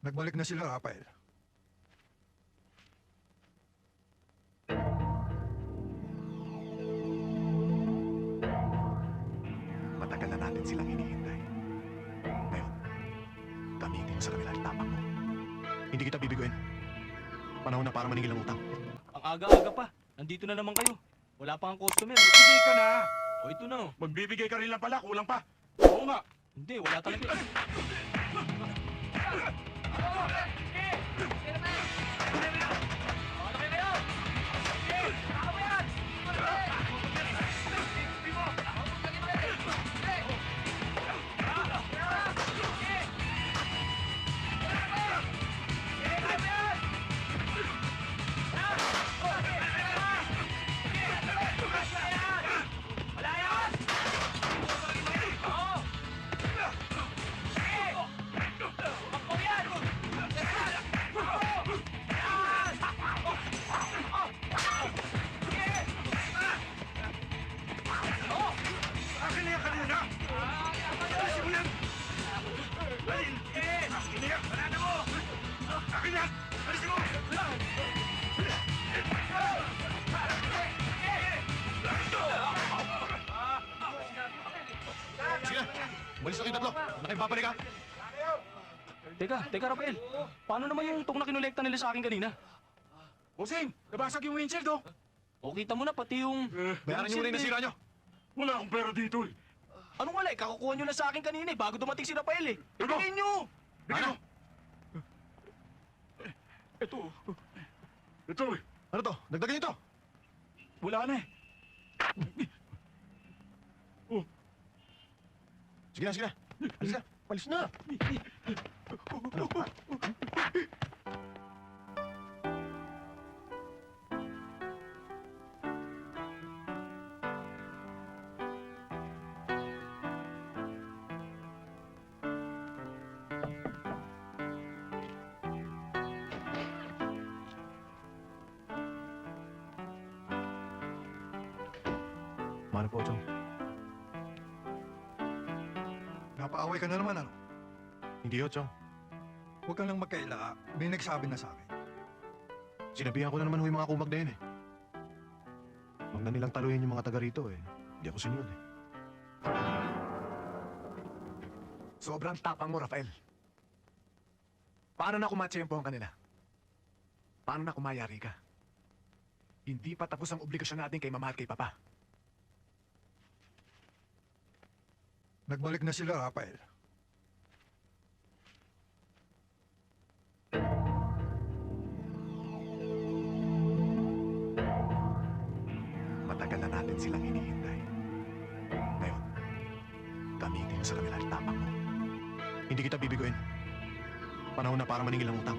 Nagbalik na sila, Rafael. Matagal na natin silang hinihintay. Ngayon, gamitin mo sa kanila ang tapang mo. Hindi kita bibiguin. Panahon na para maningil ang utang. Ang aga-aga pa. Nandito na naman kayo. Wala pa ang customer. Magbibigay ka na! O ito na. Oh. Magbibigay ka rin lang pala, kulang pa. Oo nga. Hindi, wala talaga. Akin na yan kanina! Alisin mo yan! Alin! Akin na yan! Banana mo! Akin yan! Alisin mo! Sige! Umalis na kayong tatlo! Na kayong babalik ha! Teka, Rafael. Paano naman yung tok na kinolekta nila sa akin kanina? Bossing! Nabasag yung windshield, oh! O kita mo na, pati yung... Bayaran niyo muna yung nasira niyo! Wala akong pera dito, eh! Anong wala? Kakukuha nyo lang sa akin kanina eh, bago dumating si Rafael eh. Ito! Ibigay nyo! Bigyan mo! Ito! Ito, eh! Ano to? Dagdagan niyo to! Wala na, eh! Oh! Sige na, sige na! Alis na! Alis na! Mano po, Chong? Napaaway ka na naman, ano? Hindi ho, Chong. Huwag kang lang magkaila. May nagsabi na sa akin. Sinabihan ko na naman ho yung mga kumag na yun eh. Huwag na nilang taluhin yung mga taga rito eh. Hindi ako sinunod eh. Sobrang tapang mo, Rafael. Paano na kumatsyempo ang kanila? Paano na kumayari ka? Hindi pa tapos ang obligasyon natin kay mama at kay papa. Nagbalik na sila, Rafael. Matagal na natin silang hinihintay. Ngayon, gamitin mo sa kanila ang tapang mo. Hindi kita bibiguin. Panahon na para maningil ang utang.